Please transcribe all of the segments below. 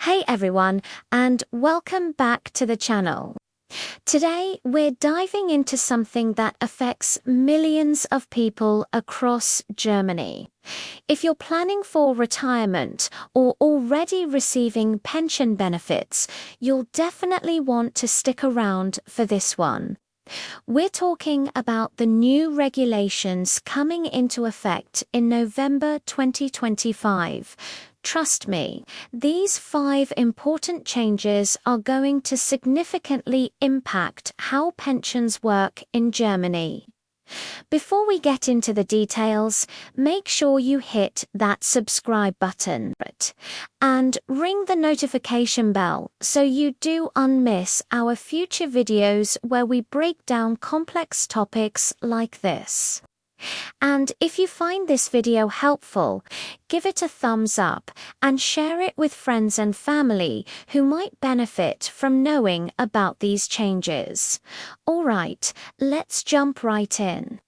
Hey everyone, and welcome back to the channel. Today we're diving into something that affects millions of people across Germany. If you're planning for retirement or already receiving pension benefits, you'll definitely want to stick around for this one. We're talking about the new regulations coming into effect in November 2025. Trust me, these 5 important changes are going to significantly impact how pensions work in Germany. Before we get into the details, make sure you hit that subscribe button and ring the notification bell so you do unmiss our future videos where we break down complex topics like this. And if you find this video helpful, give it a thumbs up and share it with friends and family who might benefit from knowing about these changes. Alright, let's jump right in.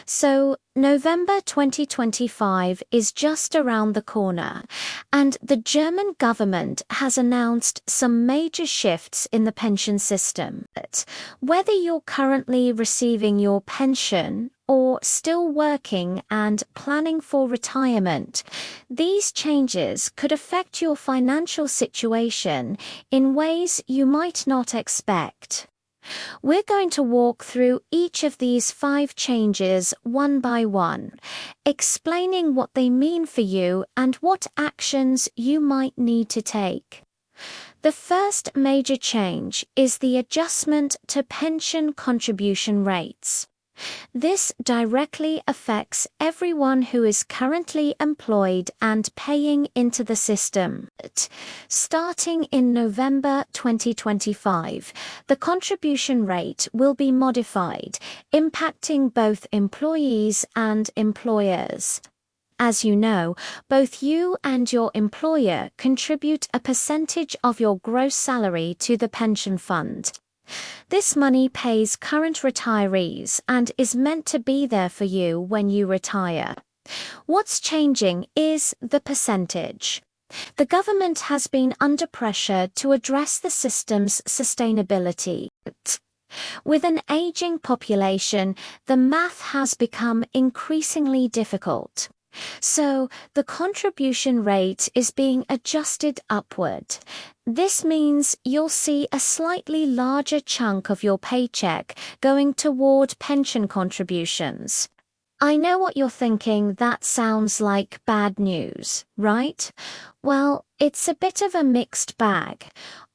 So, November 2025 is just around the corner, and the German government has announced some major shifts in the pension system. Whether you're currently receiving your pension or still working and planning for retirement, these changes could affect your financial situation in ways you might not expect. We're going to walk through each of these 5 changes one by one, explaining what they mean for you and what actions you might need to take. The first major change is the adjustment to pension contribution rates. This directly affects everyone who is currently employed and paying into the system. Starting in November 2025, the contribution rate will be modified, impacting both employees and employers. As you know, both you and your employer contribute a percentage of your gross salary to the pension fund. This money pays current retirees and is meant to be there for you when you retire. What's changing is the percentage. The government has been under pressure to address the system's sustainability. With an aging population, the math has become increasingly difficult. So, the contribution rate is being adjusted upward. This means you'll see a slightly larger chunk of your paycheck going toward pension contributions. I know what you're thinking, that sounds like bad news, right? Well, it's a bit of a mixed bag.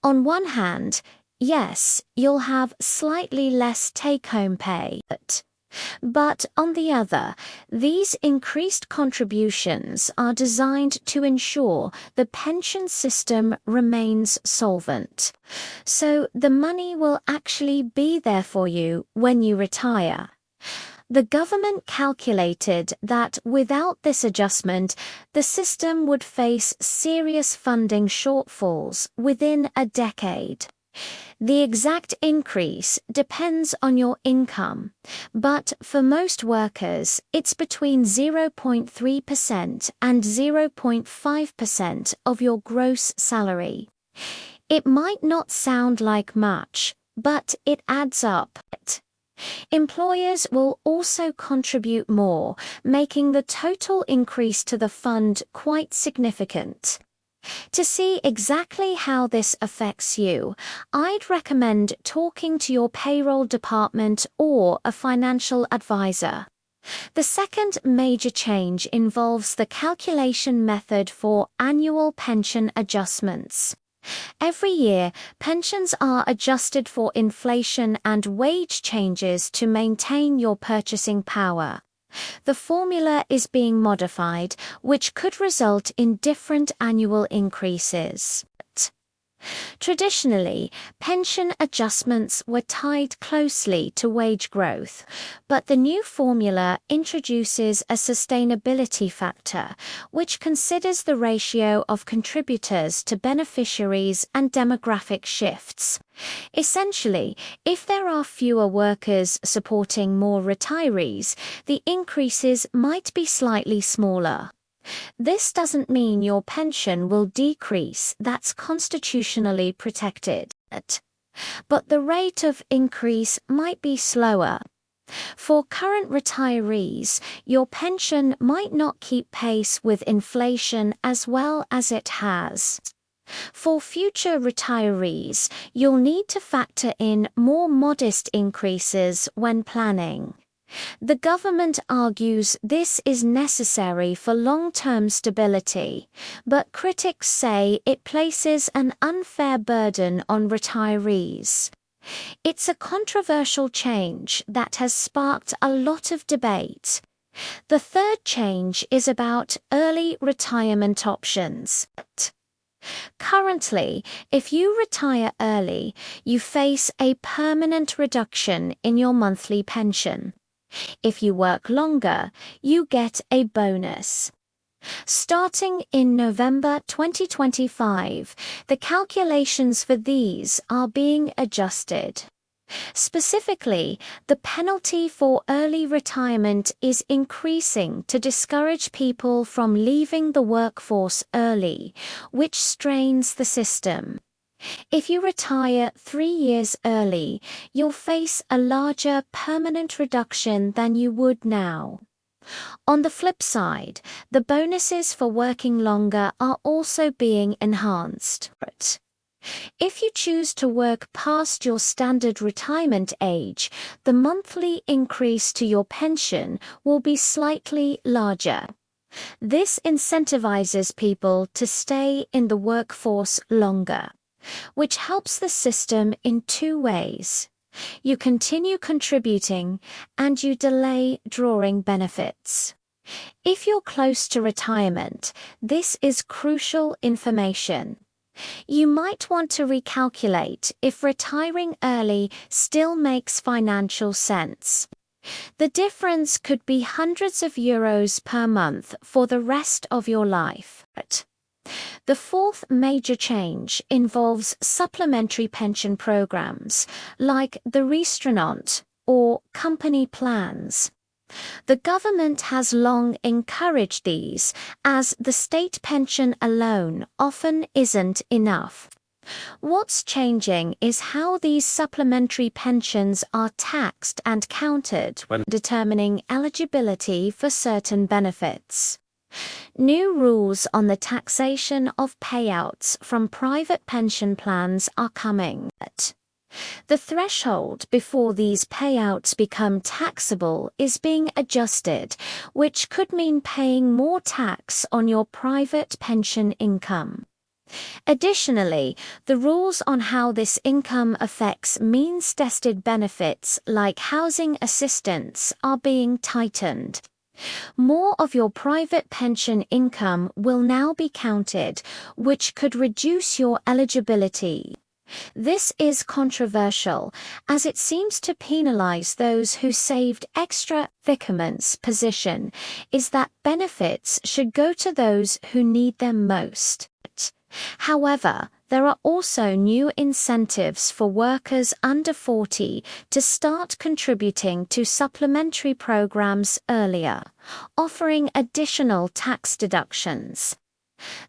On one hand, yes, you'll have slightly less take-home pay, but on the other, these increased contributions are designed to ensure the pension system remains solvent. So the money will actually be there for you when you retire. The government calculated that without this adjustment, the system would face serious funding shortfalls within a decade. The exact increase depends on your income, but for most workers, it's between 0.3% and 0.5% of your gross salary. It might not sound like much, but it adds up. Employers will also contribute more, making the total increase to the fund quite significant. To see exactly how this affects you, I'd recommend talking to your payroll department or a financial advisor. The second major change involves the calculation method for annual pension adjustments. Every year, pensions are adjusted for inflation and wage changes to maintain your purchasing power. The formula is being modified, which could result in different annual increases. Traditionally, pension adjustments were tied closely to wage growth, but the new formula introduces a sustainability factor, which considers the ratio of contributors to beneficiaries and demographic shifts. Essentially, if there are fewer workers supporting more retirees, the increases might be slightly smaller. This doesn't mean your pension will decrease, that's constitutionally protected. But the rate of increase might be slower. For current retirees, your pension might not keep pace with inflation as well as it has. For future retirees, you'll need to factor in more modest increases when planning. The government argues this is necessary for long-term stability, but critics say it places an unfair burden on retirees. It's a controversial change that has sparked a lot of debate. The third change is about early retirement options. Currently, if you retire early, you face a permanent reduction in your monthly pension. If you work longer, you get a bonus. Starting in November 2025, the calculations for these are being adjusted. Specifically, the penalty for early retirement is increasing to discourage people from leaving the workforce early, which strains the system. If you retire 3 years early, you'll face a larger permanent reduction than you would now. On the flip side, the bonuses for working longer are also being enhanced. If you choose to work past your standard retirement age, the monthly increase to your pension will be slightly larger. This incentivizes people to stay in the workforce longer, which helps the system in two ways. You continue contributing, and you delay drawing benefits. If you're close to retirement, this is crucial information. You might want to recalculate if retiring early still makes financial sense. The difference could be hundreds of euros per month for the rest of your life. The fourth major change involves supplementary pension programs, like the Restaurant or company plans. The government has long encouraged these, as the state pension alone often isn't enough. What's changing is how these supplementary pensions are taxed and counted when determining eligibility for certain benefits. New rules on the taxation of payouts from private pension plans are coming. The threshold before these payouts become taxable is being adjusted, which could mean paying more tax on your private pension income. Additionally, the rules on how this income affects means-tested benefits like housing assistance are being tightened. More of your private pension income will now be counted, which could reduce your eligibility. This is controversial, as it seems to penalize those who saved extra. Government's position is that benefits should go to those who need them most. However, there are also new incentives for workers under 40 to start contributing to supplementary programs earlier, offering additional tax deductions.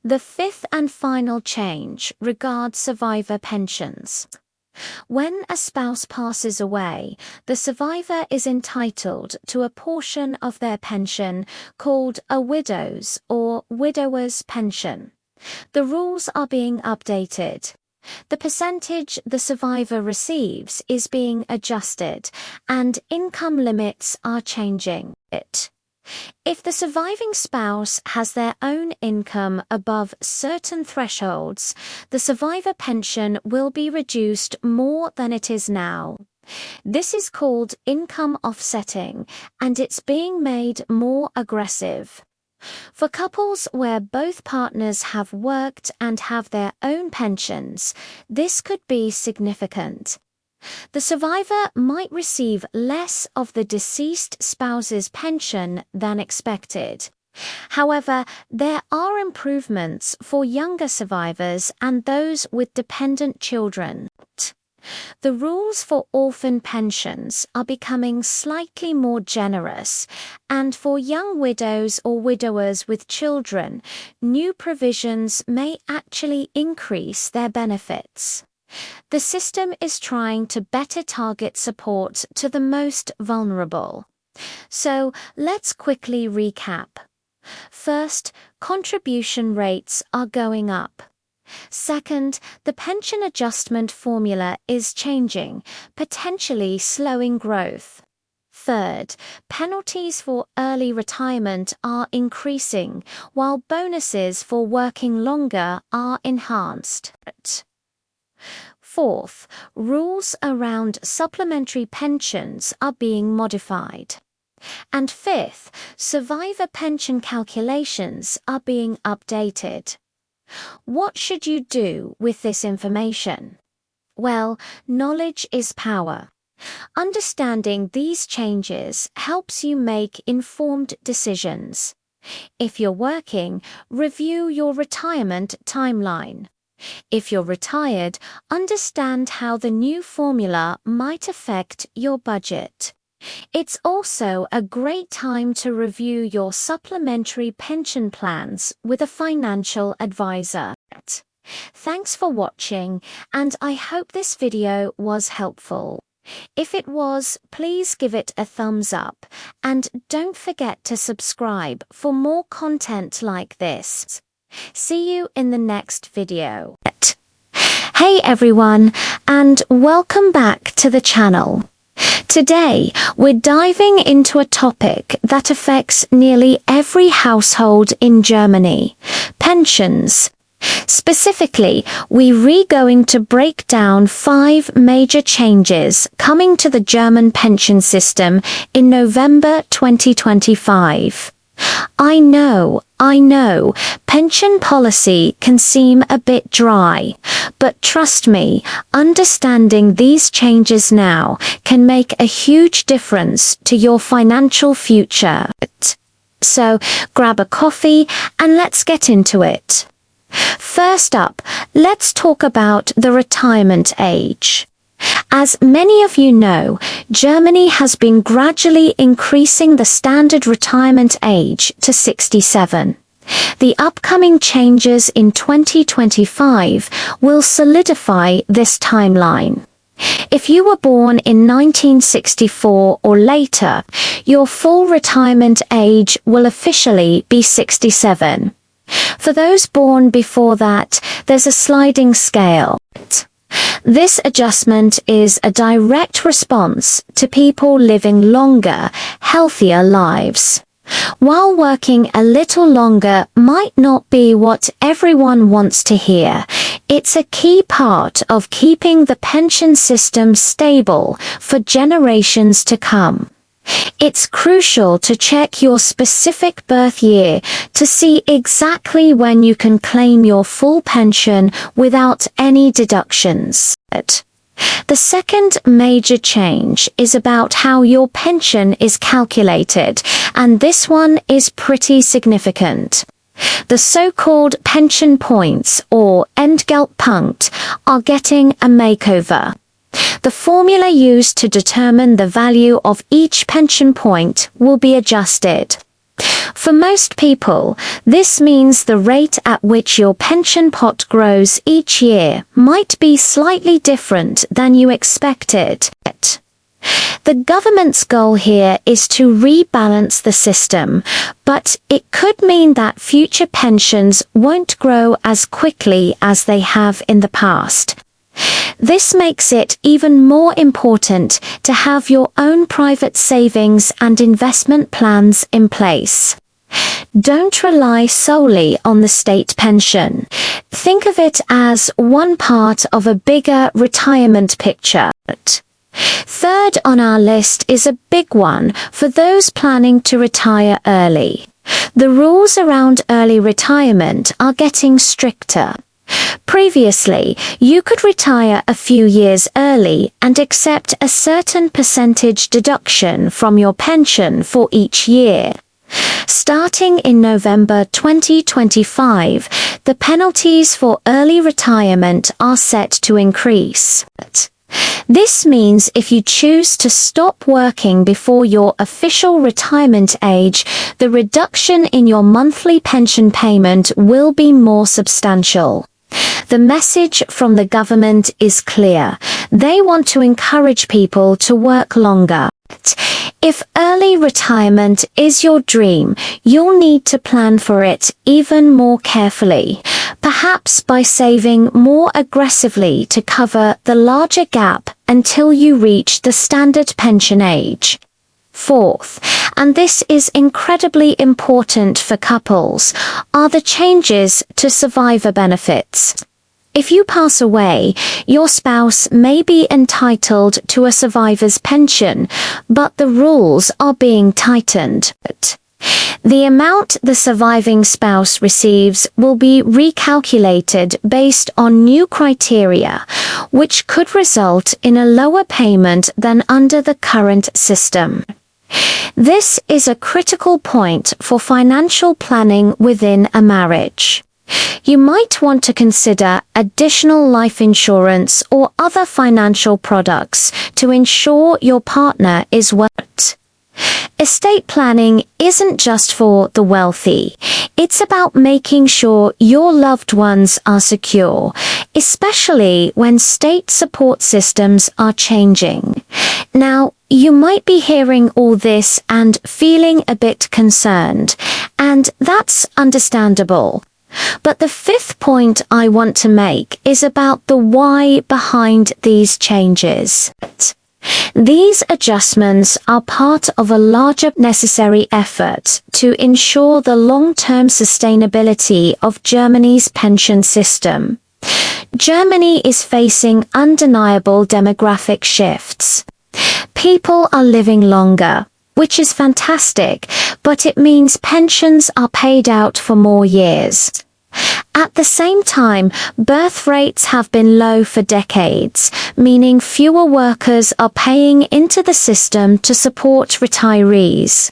The fifth and final change regards survivor pensions. When a spouse passes away, the survivor is entitled to a portion of their pension called a widow's or widower's pension. The rules are being updated. The percentage the survivor receives is being adjusted, and income limits are changing. If the surviving spouse has their own income above certain thresholds, the survivor pension will be reduced more than it is now. This is called income offsetting, and it's being made more aggressive. For couples where both partners have worked and have their own pensions, this could be significant. The survivor might receive less of the deceased spouse's pension than expected. However, there are improvements for younger survivors and those with dependent children. The rules for orphan pensions are becoming slightly more generous, and for young widows or widowers with children, new provisions may actually increase their benefits. The system is trying to better target support to the most vulnerable. So let's quickly recap. First, contribution rates are going up. Second, the pension adjustment formula is changing, potentially slowing growth. Third, penalties for early retirement are increasing, while bonuses for working longer are enhanced. Fourth, rules around supplementary pensions are being modified. And fifth, survivor pension calculations are being updated. What should you do with this information? Well, knowledge is power. Understanding these changes helps you make informed decisions. If you're working, review your retirement timeline. If you're retired, understand how the new formula might affect your budget. It's also a great time to review your supplementary pension plans with a financial advisor. Thanks for watching, and I hope this video was helpful. If it was, please give it a thumbs up, and don't forget to subscribe for more content like this. See you in the next video. Hey everyone, and welcome back to the channel. Today, we're diving into a topic that affects nearly every household in Germany: pensions. Specifically, we're going to break down 5 major changes coming to the German pension system in November 2025. I know, pension policy can seem a bit dry, but trust me, understanding these changes now can make a huge difference to your financial future. So, grab a coffee and let's get into it. First up, let's talk about the retirement age. As many of you know, Germany has been gradually increasing the standard retirement age to 67. The upcoming changes in 2025 will solidify this timeline. If you were born in 1964 or later, your full retirement age will officially be 67. For those born before that, there's a sliding scale. This adjustment is a direct response to people living longer, healthier lives. While working a little longer might not be what everyone wants to hear, it's a key part of keeping the pension system stable for generations to come. It's crucial to check your specific birth year to see exactly when you can claim your full pension without any deductions. The second major change is about how your pension is calculated, and this one is pretty significant. The so-called pension points, or Entgeltpunkt, are getting a makeover. The formula used to determine the value of each pension point will be adjusted. For most people, this means the rate at which your pension pot grows each year might be slightly different than you expected. The government's goal here is to rebalance the system, but it could mean that future pensions won't grow as quickly as they have in the past. This makes it even more important to have your own private savings and investment plans in place. Don't rely solely on the state pension. Think of it as one part of a bigger retirement picture. Third on our list is a big one for those planning to retire early. The rules around early retirement are getting stricter. Previously, you could retire a few years early and accept a certain percentage deduction from your pension for each year. Starting in November 2025, the penalties for early retirement are set to increase. This means if you choose to stop working before your official retirement age, the reduction in your monthly pension payment will be more substantial. The message from the government is clear. They want to encourage people to work longer. If early retirement is your dream, you'll need to plan for it even more carefully, perhaps by saving more aggressively to cover the larger gap until you reach the standard pension age. Fourth, and this is incredibly important for couples, are the changes to survivor benefits. If you pass away, your spouse may be entitled to a survivor's pension, but the rules are being tightened. The amount the surviving spouse receives will be recalculated based on new criteria, which could result in a lower payment than under the current system. This is a critical point for financial planning within a marriage. You might want to consider additional life insurance or other financial products to ensure your partner is well. Estate planning isn't just for the wealthy. It's about making sure your loved ones are secure, especially when state support systems are changing. Now, you might be hearing all this and feeling a bit concerned, and that's understandable. But the fifth point I want to make is about the why behind these changes. These adjustments are part of a larger necessary effort to ensure the long-term sustainability of Germany's pension system. Germany is facing undeniable demographic shifts. People are living longer, which is fantastic, but it means pensions are paid out for more years. At the same time, birth rates have been low for decades, meaning fewer workers are paying into the system to support retirees.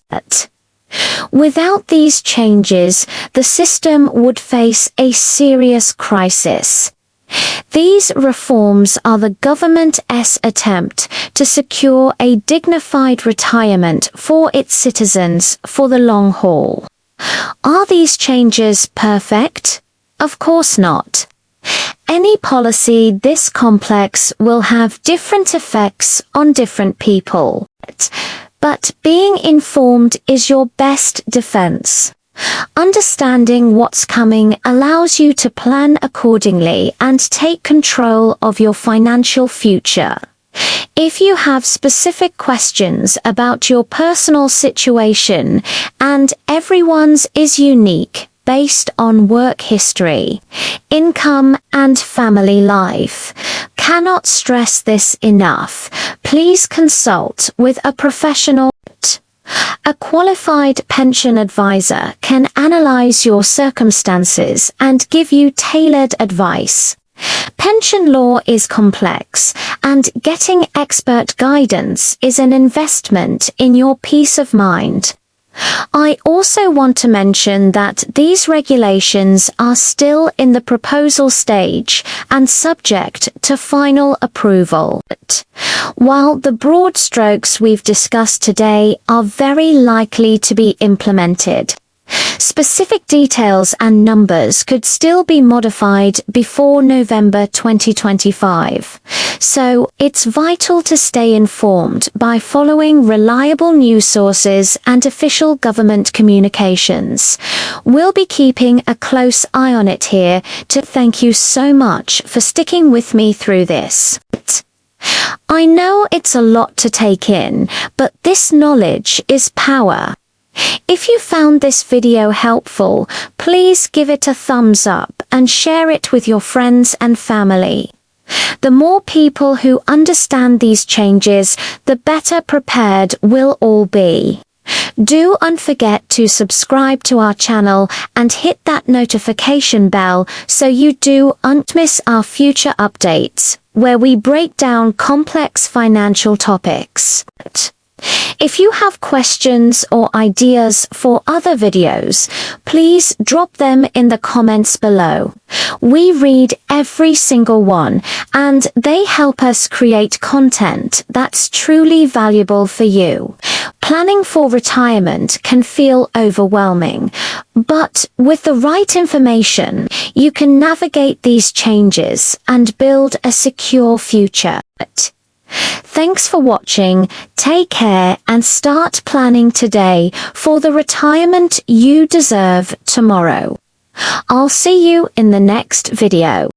Without these changes, the system would face a serious crisis. These reforms are the government's attempt to secure a dignified retirement for its citizens for the long haul. Are these changes perfect? Of course not. Any policy this complex will have different effects on different people. But being informed is your best defense. Understanding what's coming allows you to plan accordingly and take control of your financial future. If you have specific questions about your personal situation, and everyone's is unique based on work history, income, and family life, cannot stress this enough. Please consult with a professional. A qualified pension advisor can analyze your circumstances and give you tailored advice. Pension law is complex, and getting expert guidance is an investment in your peace of mind. I also want to mention that these regulations are still in the proposal stage and subject to final approval. While the broad strokes we've discussed today are very likely to be implemented, specific details and numbers could still be modified before November 2025. So, it's vital to stay informed by following reliable news sources and official government communications. We'll be keeping a close eye on it here. Thank you so much for sticking with me through this. I know it's a lot to take in, but this knowledge is power. If you found this video helpful, please give it a thumbs up and share it with your friends and family. The more people who understand these changes, the better prepared we'll all be. Do not forget to subscribe to our channel and hit that notification bell so you don't miss our future updates, where we break down complex financial topics. If you have questions or ideas for other videos, please drop them in the comments below. We read every single one, and they help us create content that's truly valuable for you. Planning for retirement can feel overwhelming, but with the right information, you can navigate these changes and build a secure future. Thanks for watching, take care and start planning today for the retirement you deserve tomorrow. I'll see you in the next video.